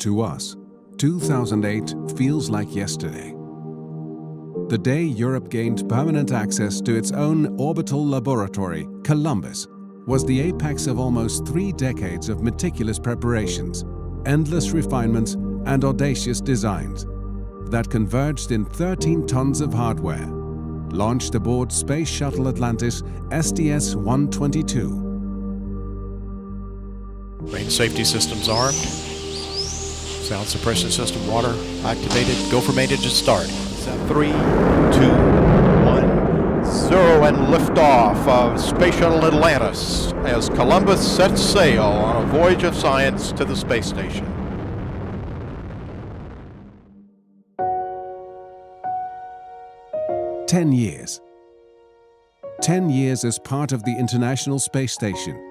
To us, 2008 feels like yesterday. The day Europe gained permanent access to its own orbital laboratory, Columbus, was the apex of almost 3 decades of meticulous preparations, endless refinements, and audacious designs that converged in 13 tons of hardware, launched aboard Space Shuttle Atlantis STS-122. Main safety systems armed. Sound suppression system water activated. Go for main engine start. 3, 2, 1, 0, and liftoff of Space Shuttle Atlantis as Columbus sets sail on a voyage of science to the space station. 10 years. 10 years as part of the International Space Station.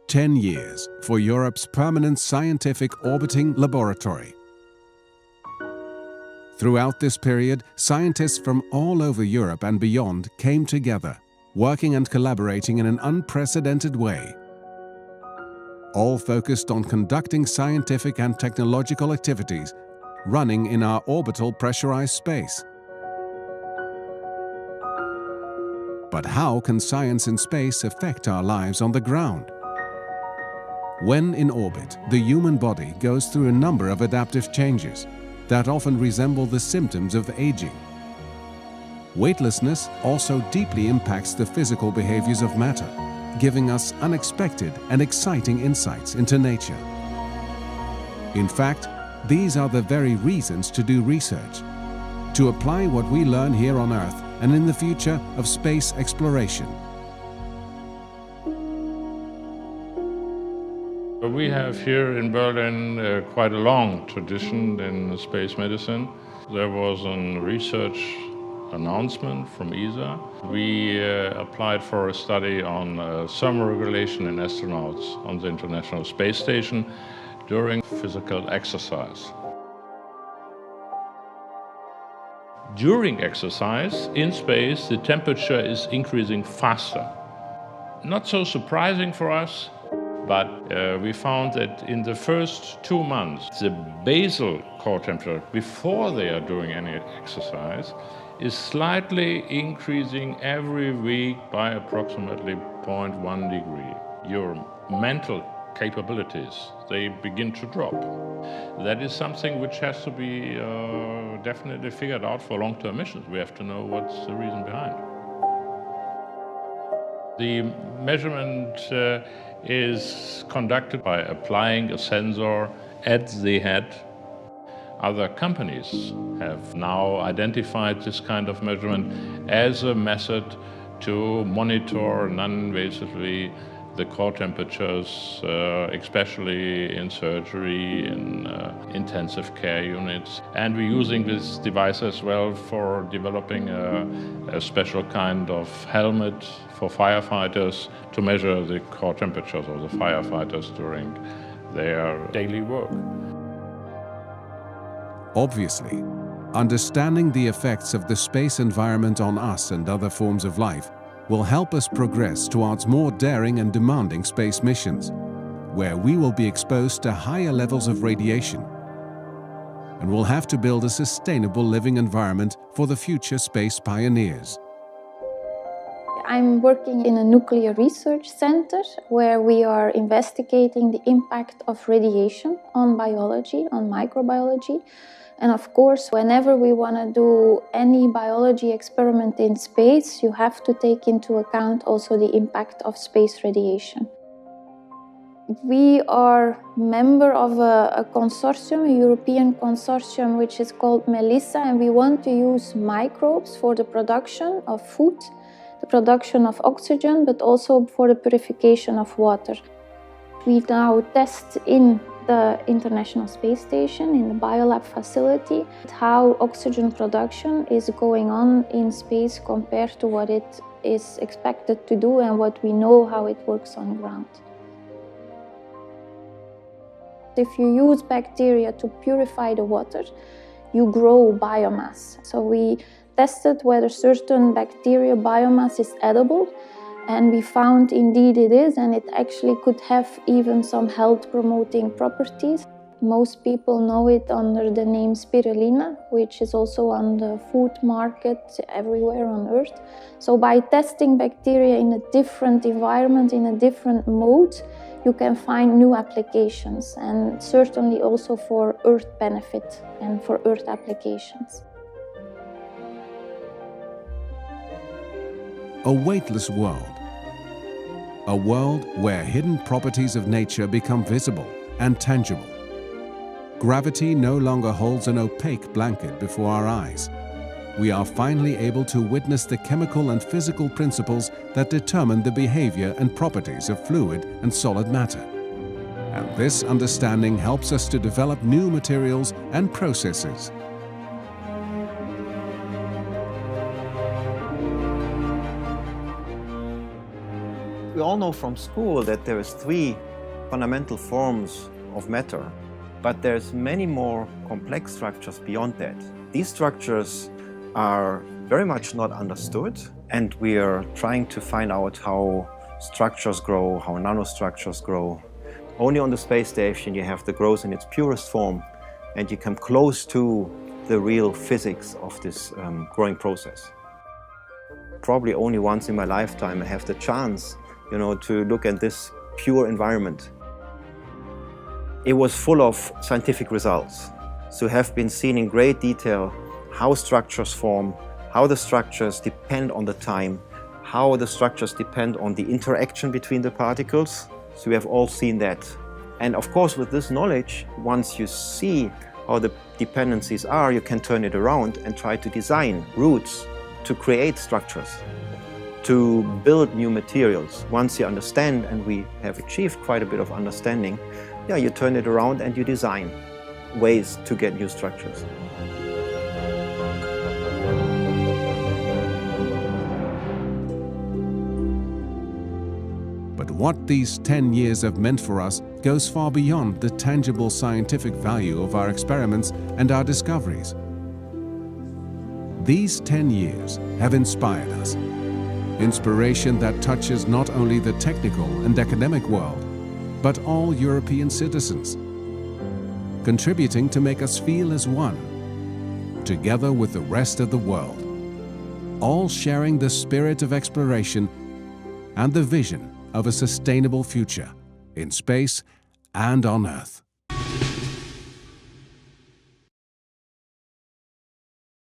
10 years for Europe's permanent scientific orbiting laboratory. Throughout this period, scientists from all over Europe and beyond came together, working and collaborating in an unprecedented way. All focused on conducting scientific and technological activities running in our orbital pressurized space. But how can science in space affect our lives on the ground? When in orbit, the human body goes through a number of adaptive changes that often resemble the symptoms of aging. Weightlessness also deeply impacts the physical behaviors of matter, giving us unexpected and exciting insights into nature. In fact, these are the very reasons to do research, to apply what we learn here on Earth and in the future of space exploration. We have here in Berlin quite a long tradition in space medicine. There was a research announcement from ESA. We applied for a study on thermoregulation in astronauts on the International Space Station during physical exercise. During exercise in space, the temperature is increasing faster. Not so surprising for us, but we found that in the first 2 months, the basal core temperature, before they are doing any exercise, is slightly increasing every week by approximately 0.1 degree. Your mental capabilities, they begin to drop. That is something which has to be definitely figured out for long-term missions. We have to know what's the reason behind. The measurement is conducted by applying a sensor at the head. Other companies have now identified this kind of measurement as a method to monitor non-invasively the core temperatures, especially in surgery, in intensive care units. And we're using this device as well for developing a special kind of helmet for firefighters to measure the core temperatures of the firefighters during their daily work. Obviously, understanding the effects of the space environment on us and other forms of life will help us progress towards more daring and demanding space missions, where we will be exposed to higher levels of radiation and will have to build a sustainable living environment for the future space pioneers. I'm working in a nuclear research center where we are investigating the impact of radiation on biology, on microbiology. And of course, whenever we want to do any biology experiment in space, you have to take into account also the impact of space radiation. We are member of a consortium, a European consortium, which is called MELISA, and we want to use microbes for the production of food, the production of oxygen, but also for the purification of water. We now test in the International Space Station, in the biolab facility, how oxygen production is going on in space compared to what it is expected to do and what we know how it works on ground. If you use bacteria to purify the water, you grow biomass. So we tested whether certain bacteria biomass is edible, And we found indeed it is, and it actually could have even some health promoting properties. Most people know it under the name spirulina, which is also on the food market everywhere on Earth. So by testing bacteria in a different environment, in a different mode, you can find new applications, and certainly also for Earth benefit and for Earth applications. A weightless world. A world where hidden properties of nature become visible and tangible. Gravity no longer holds an opaque blanket before our eyes. We are finally able to witness the chemical and physical principles that determine the behavior and properties of fluid and solid matter. And this understanding helps us to develop new materials and processes. We all know from school that there is 3 fundamental forms of matter, but there's many more complex structures beyond that. These structures are very much not understood, and we are trying to find out how structures grow, how nanostructures grow. Only on the space station you have the growth in its purest form, and you come close to the real physics of this growing process. Probably only once in my lifetime I have the chance, to look at this pure environment. It was full of scientific results. So have been seen in great detail how structures form, how the structures depend on the time, how the structures depend on the interaction between the particles. So we have all seen that. And of course, with this knowledge, once you see how the dependencies are, you can turn it around and try to design routes to create structures, to build new materials. Once you understand, and we have achieved quite a bit of understanding, you turn it around and you design ways to get new structures. But what these 10 years have meant for us goes far beyond the tangible scientific value of our experiments and our discoveries. These 10 years have inspired us. Inspiration that touches not only the technical and academic world, but all European citizens, contributing to make us feel as one, together with the rest of the world, all sharing the spirit of exploration and the vision of a sustainable future in space and on Earth.